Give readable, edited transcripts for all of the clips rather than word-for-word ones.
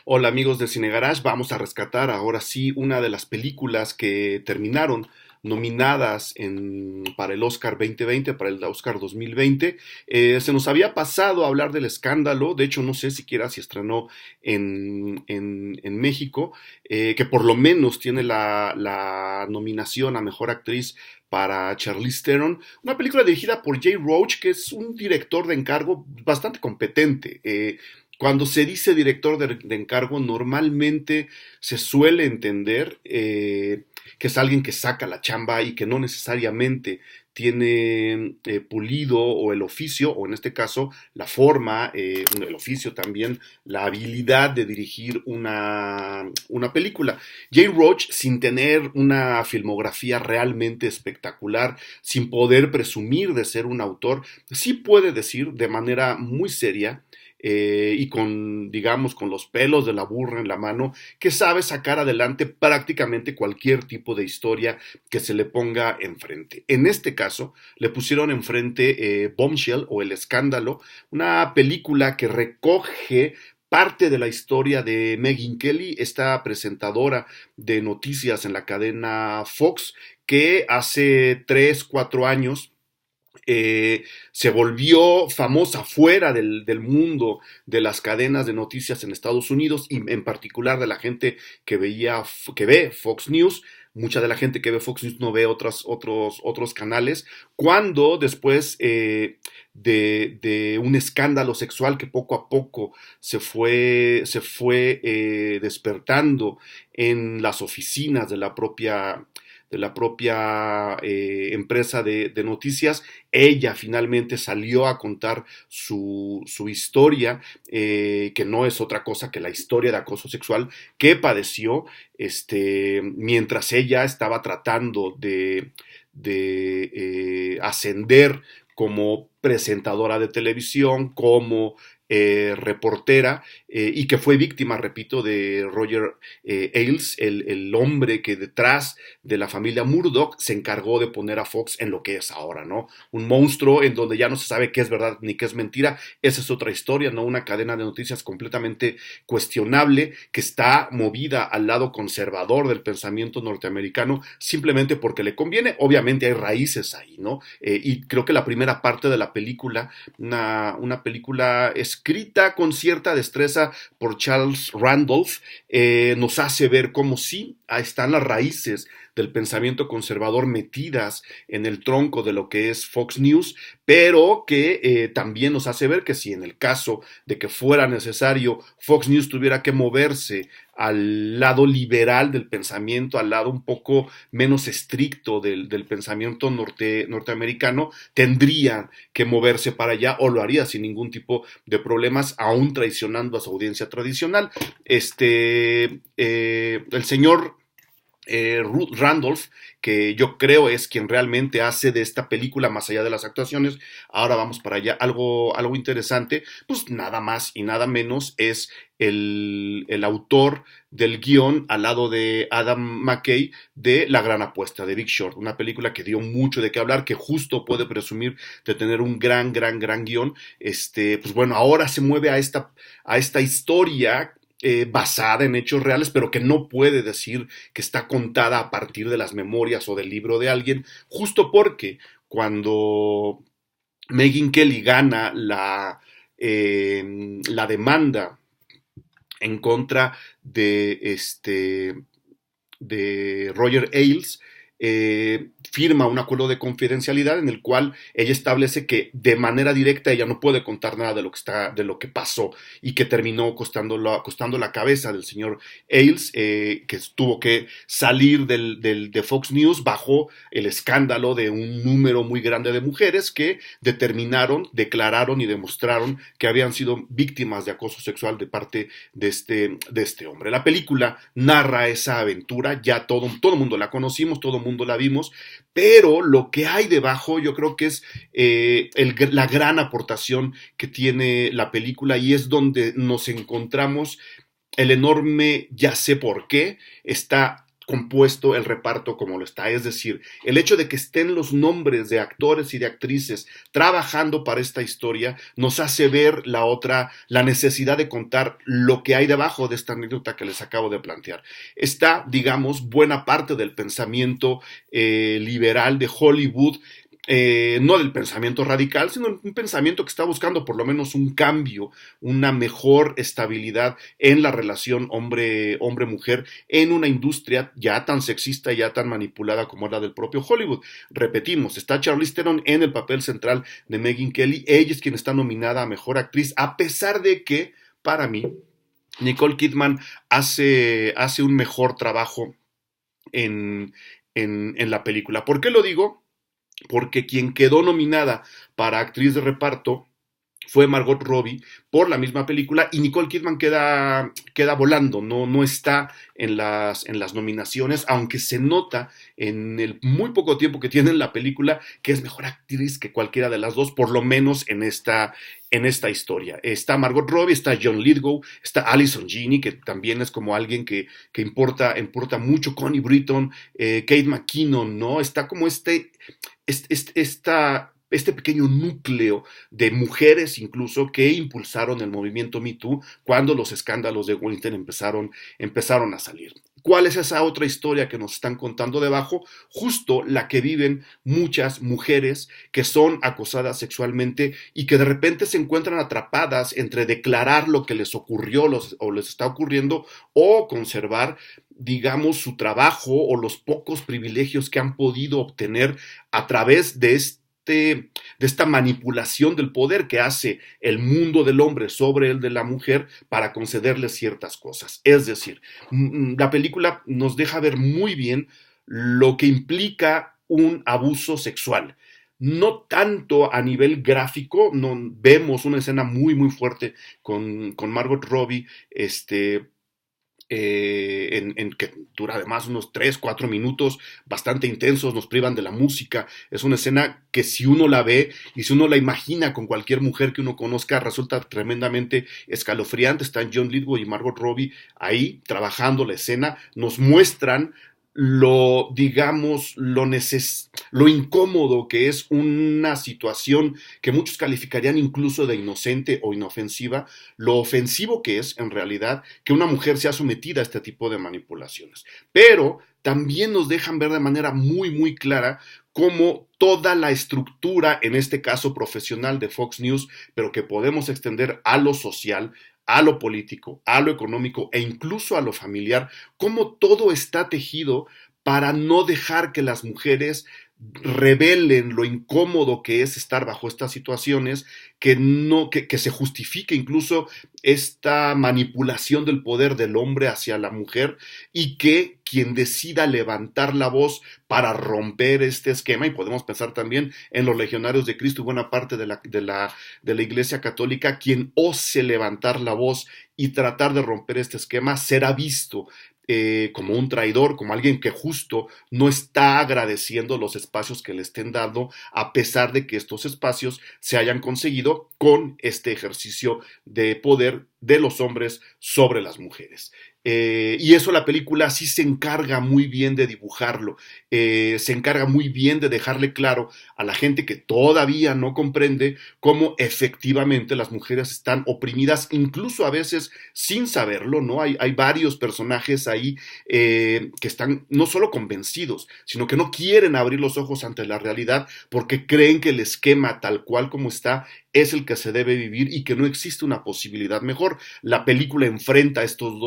Hola amigos de Cine Garage, vamos a rescatar ahora sí una de las películas que terminaron nominadas para el Oscar 2020, para el Oscar 2020. Se nos había pasado a hablar del escándalo, de hecho no sé siquiera si estrenó en México, que por lo menos tiene la nominación a Mejor Actriz para Charlize Theron, una película dirigida por Jay Roach, que es un director de encargo bastante competente. Cuando se dice director de encargo, normalmente se suele entender que es alguien que saca la chamba y que no necesariamente tiene pulido o el oficio, o en este caso la forma, el oficio también, la habilidad de dirigir una película. Jay Roach, sin tener una filmografía realmente espectacular, sin poder presumir de ser un autor, sí puede decir de manera muy seria y con, digamos, con los pelos de la burra en la mano, que sabe sacar adelante prácticamente cualquier tipo de historia que se le ponga enfrente. En este caso, le pusieron enfrente Bombshell o El Escándalo, una película que recoge parte de la historia de Megyn Kelly, esta presentadora de noticias en la cadena Fox, que hace 3, 4 años se volvió famosa fuera del mundo de las cadenas de noticias en Estados Unidos y en particular de la gente que ve Fox News. Mucha de la gente que ve Fox News no ve otros canales. Cuando después de un escándalo sexual que poco a poco se fue despertando en las oficinas de la propia empresa de noticias, ella finalmente salió a contar su historia, que no es otra cosa que la historia de acoso sexual que padeció mientras ella estaba tratando de ascender como presentadora de televisión, como reportera, y que fue víctima, repito, de Roger Ailes, el hombre que detrás de la familia Murdoch se encargó de poner a Fox en lo que es ahora, ¿no? Un monstruo en donde ya no se sabe qué es verdad ni qué es mentira. Esa es otra historia, ¿no? Una cadena de noticias completamente cuestionable que está movida al lado conservador del pensamiento norteamericano simplemente porque le conviene. Obviamente hay raíces ahí, ¿no? Y creo que la primera parte de la película, una película escrita con cierta destreza por Charles Randolph, nos hace ver cómo sí están las raíces del pensamiento conservador metidas en el tronco de lo que es Fox News, pero que también nos hace ver que si en el caso de que fuera necesario Fox News tuviera que moverse al lado liberal del pensamiento, al lado un poco menos estricto del pensamiento norteamericano, tendría que moverse para allá o lo haría sin ningún tipo de problemas, aún traicionando a su audiencia tradicional. El señor Randolph, que yo creo es quien realmente hace de esta película, más allá de las actuaciones, ahora vamos para allá, algo interesante, pues nada más y nada menos es el autor del guión al lado de Adam McKay de La Gran Apuesta, de Big Short, una película que dio mucho de qué hablar, que justo puede presumir de tener un gran guión. Pues bueno, ahora se mueve a esta historia basada en hechos reales, pero que no puede decir que está contada a partir de las memorias o del libro de alguien, justo porque cuando Megyn Kelly gana la demanda en contra de Roger Ailes, firma un acuerdo de confidencialidad en el cual ella establece que de manera directa ella no puede contar nada de lo que pasó y que terminó costando la cabeza del señor Ailes, que tuvo que salir de Fox News bajo el escándalo de un número muy grande de mujeres que declararon y demostraron que habían sido víctimas de acoso sexual de parte de este hombre. La película narra esa aventura, ya todo el mundo la conocimos, todo el mundo la vimos, pero lo que hay debajo yo creo que es la gran aportación que tiene la película, y es donde nos encontramos el enorme ya sé por qué. Está compuesto el reparto como lo está. Es decir, el hecho de que estén los nombres de actores y de actrices trabajando para esta historia nos hace ver la necesidad de contar lo que hay debajo de esta anécdota que les acabo de plantear. Está, digamos, buena parte del pensamiento liberal de Hollywood, no del pensamiento radical, sino un pensamiento que está buscando por lo menos un cambio, una mejor estabilidad en la relación hombre-mujer en una industria ya tan sexista, ya tan manipulada como la del propio Hollywood. Repetimos, está Charlize Theron en el papel central de Megyn Kelly, ella es quien está nominada a Mejor Actriz, a pesar de que, para mí, Nicole Kidman hace un mejor trabajo en, en la película. ¿Por qué lo digo? Porque quien quedó nominada para actriz de reparto fue Margot Robbie por la misma película y Nicole Kidman queda volando, no está en las nominaciones, aunque se nota en el muy poco tiempo que tiene en la película que es mejor actriz que cualquiera de las dos, por lo menos en esta historia. Está Margot Robbie, está John Lithgow, está Allison Janney, que también es como alguien que importa mucho, Connie Britton, Kate McKinnon, ¿no? Está como este pequeño núcleo de mujeres incluso que impulsaron el movimiento Me Too cuando los escándalos de Weinstein empezaron a salir. ¿Cuál es esa otra historia que nos están contando debajo? Justo la que viven muchas mujeres que son acosadas sexualmente y que de repente se encuentran atrapadas entre declarar lo que les ocurrió o les está ocurriendo o conservar, digamos, su trabajo o los pocos privilegios que han podido obtener a través de esta manipulación del poder que hace el mundo del hombre sobre el de la mujer para concederle ciertas cosas. Es decir, la película nos deja ver muy bien lo que implica un abuso sexual. No tanto a nivel gráfico, no, vemos una escena muy muy fuerte con Margot Robbie, que dura además unos 3, 4 minutos bastante intensos, nos privan de la música. Es una escena que si uno la ve y si uno la imagina con cualquier mujer que uno conozca, resulta tremendamente escalofriante. Están John Lithgow y Margot Robbie ahí trabajando la escena, nos muestran digamos, lo incómodo que es una situación que muchos calificarían incluso de inocente o inofensiva, lo ofensivo que es, en realidad, que una mujer sea sometida a este tipo de manipulaciones. Pero también nos dejan ver de manera muy, muy clara cómo toda la estructura, en este caso profesional de Fox News, pero que podemos extender a lo social, a lo político, a lo económico e incluso a lo familiar, cómo todo está tejido para no dejar que las mujeres revelen lo incómodo que es estar bajo estas situaciones, que se justifique incluso esta manipulación del poder del hombre hacia la mujer y que quien decida levantar la voz para romper este esquema, y podemos pensar también en los legionarios de Cristo y buena parte de la Iglesia Católica, quien ose levantar la voz y tratar de romper este esquema será visto como un traidor, como alguien que justo no está agradeciendo los espacios que le estén dando, a pesar de que estos espacios se hayan conseguido con este ejercicio de poder de los hombres sobre las mujeres. Y eso la película sí se encarga muy bien de dibujarlo, se encarga muy bien de dejarle claro a la gente que todavía no comprende cómo efectivamente las mujeres están oprimidas, incluso a veces sin saberlo, ¿no? Hay varios personajes ahí que están no solo convencidos, sino que no quieren abrir los ojos ante la realidad porque creen que el esquema tal cual como está es el que se debe vivir y que no existe una posibilidad mejor. La película enfrenta estos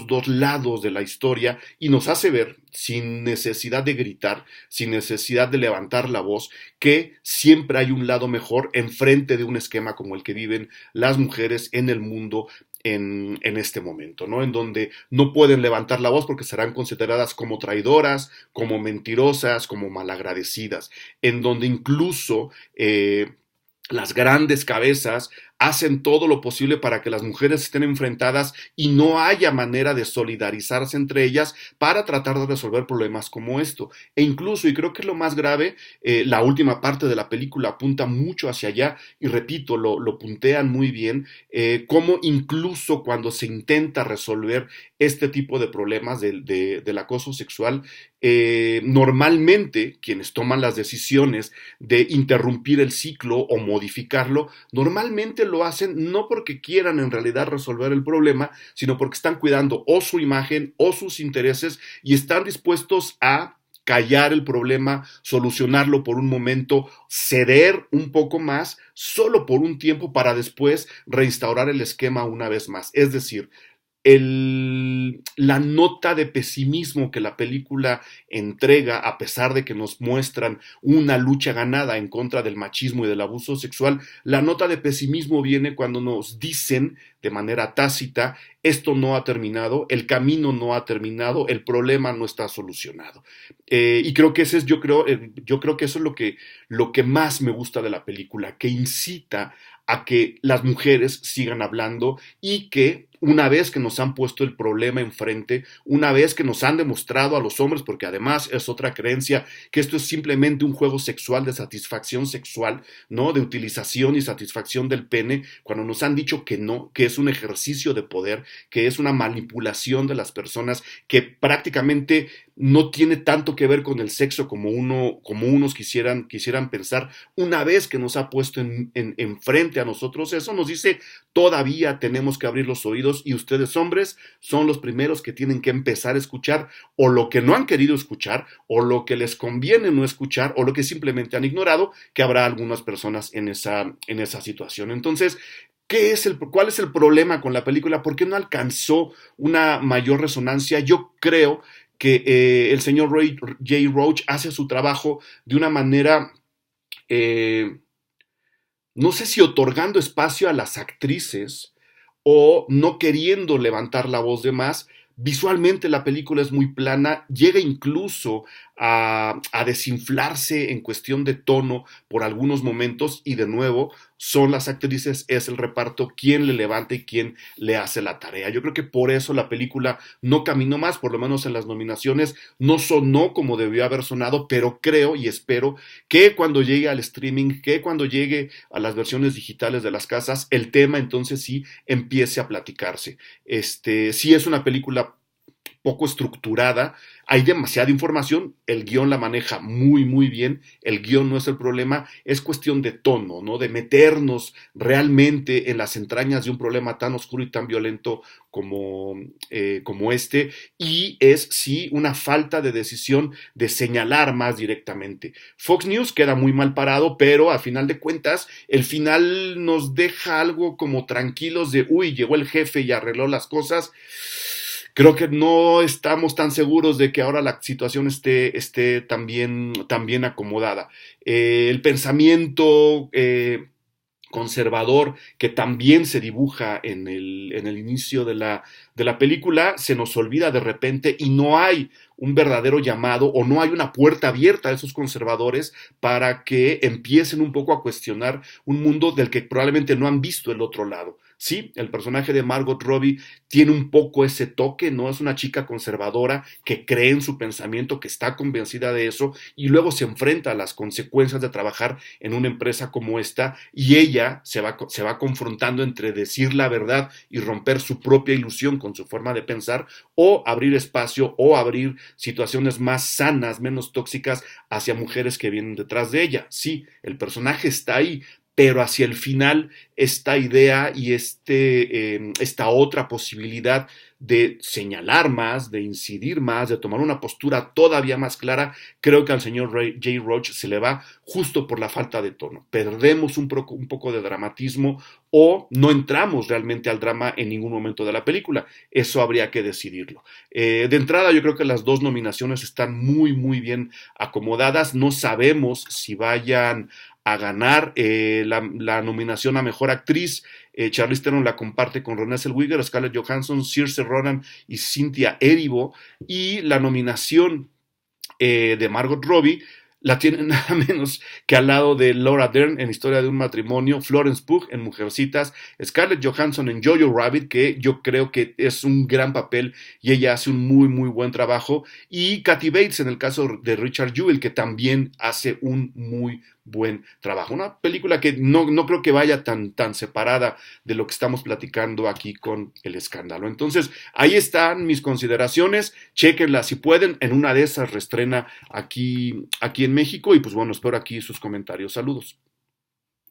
dos lados de la historia y nos hace ver, sin necesidad de gritar, sin necesidad de levantar la voz, que siempre hay un lado mejor enfrente de un esquema como el que viven las mujeres en el mundo en este momento, ¿no? En donde no pueden levantar la voz porque serán consideradas como traidoras, como mentirosas, como malagradecidas, en donde incluso las grandes cabezas hacen todo lo posible para que las mujeres estén enfrentadas y no haya manera de solidarizarse entre ellas para tratar de resolver problemas como esto. E incluso, y creo que es lo más grave, la última parte de la película apunta mucho hacia allá y repito, lo puntean muy bien, cómo incluso cuando se intenta resolver este tipo de problemas del acoso sexual, normalmente quienes toman las decisiones de interrumpir el ciclo o modificarlo, normalmente lo hacen no porque quieran en realidad resolver el problema, sino porque están cuidando o su imagen o sus intereses y están dispuestos a callar el problema, solucionarlo por un momento, ceder un poco más, solo por un tiempo para después reinstaurar el esquema una vez más. Es decir, la nota de pesimismo que la película entrega, a pesar de que nos muestran una lucha ganada en contra del machismo y del abuso sexual, la nota de pesimismo viene cuando nos dicen de manera tácita: esto no ha terminado, el camino no ha terminado, el problema no está solucionado. Y creo que yo creo que eso es lo que más me gusta de la película, que incita a que las mujeres sigan hablando y que una vez que nos han puesto el problema enfrente, una vez que nos han demostrado a los hombres, porque además es otra creencia, que esto es simplemente un juego sexual de satisfacción sexual, ¿no? De utilización y satisfacción del pene, cuando nos han dicho que no, que es un ejercicio de poder, que es una manipulación de las personas, que prácticamente no tiene tanto que ver con el sexo como unos quisieran pensar. Una vez que nos ha puesto enfrente a nosotros eso, nos dice: todavía tenemos que abrir los oídos y ustedes, hombres, son los primeros que tienen que empezar a escuchar o lo que no han querido escuchar o lo que les conviene no escuchar o lo que simplemente han ignorado, que habrá algunas personas en esa situación. Entonces, ¿cuál es el problema con la película? ¿Por qué no alcanzó una mayor resonancia? Yo creo que el señor J. Roach hace su trabajo de una manera, no sé si otorgando espacio a las actrices o no queriendo levantar la voz de más. Visualmente la película es muy plana, llega incluso a desinflarse en cuestión de tono por algunos momentos y de nuevo son las actrices, es el reparto quien le levanta y quien le hace la tarea. Yo creo que por eso la película no caminó más, por lo menos en las nominaciones, no sonó como debió haber sonado, pero creo y espero que cuando llegue al streaming, que cuando llegue a las versiones digitales de las casas, el tema entonces sí empiece a platicarse. Sí es una película poco estructurada, hay demasiada información, el guión la maneja muy muy bien, el guión no es el problema, es cuestión de tono, ¿no? De meternos realmente en las entrañas de un problema tan oscuro y tan violento como este, y es sí una falta de decisión de señalar más directamente. Fox News queda muy mal parado, pero a final de cuentas el final nos deja algo como tranquilos de: uy, llegó el jefe y arregló las cosas. Creo que no estamos tan seguros de que ahora la situación esté tan bien acomodada. El pensamiento conservador que también se dibuja en el inicio de la película se nos olvida de repente y no hay un verdadero llamado o no hay una puerta abierta a esos conservadores para que empiecen un poco a cuestionar un mundo del que probablemente no han visto el otro lado. Sí, el personaje de Margot Robbie tiene un poco ese toque, ¿no? Es una chica conservadora que cree en su pensamiento, que está convencida de eso y luego se enfrenta a las consecuencias de trabajar en una empresa como esta y ella se va confrontando entre decir la verdad y romper su propia ilusión con su forma de pensar o abrir espacio o abrir situaciones más sanas, menos tóxicas hacia mujeres que vienen detrás de ella. Sí, el personaje está ahí, pero hacia el final esta idea y esta otra posibilidad de señalar más, de incidir más, de tomar una postura todavía más clara, creo que al señor J. Roach se le va justo por la falta de tono. Perdemos un poco de dramatismo o no entramos realmente al drama en ningún momento de la película. Eso habría que decidirlo. De entrada, yo creo que las dos nominaciones están muy, muy bien acomodadas. No sabemos si vayan a ganar la nominación a Mejor Actriz. Charlize Theron la comparte con Renée Zellweger, Scarlett Johansson, Saoirse Ronan y Cynthia Erivo, y la nominación de Margot Robbie la tiene nada menos que al lado de Laura Dern en Historia de un matrimonio, Florence Pugh en Mujercitas, Scarlett Johansson en Jojo Rabbit, que yo creo que es un gran papel y ella hace un muy muy buen trabajo, y Kathy Bates en el caso de Richard Jewell, que también hace un muy buen trabajo. Una película que no creo que vaya tan separada de lo que estamos platicando aquí con El Escándalo. Entonces, ahí están mis consideraciones, chéquenlas si pueden, en una de esas reestrena aquí en México, y pues bueno, espero aquí sus comentarios. Saludos.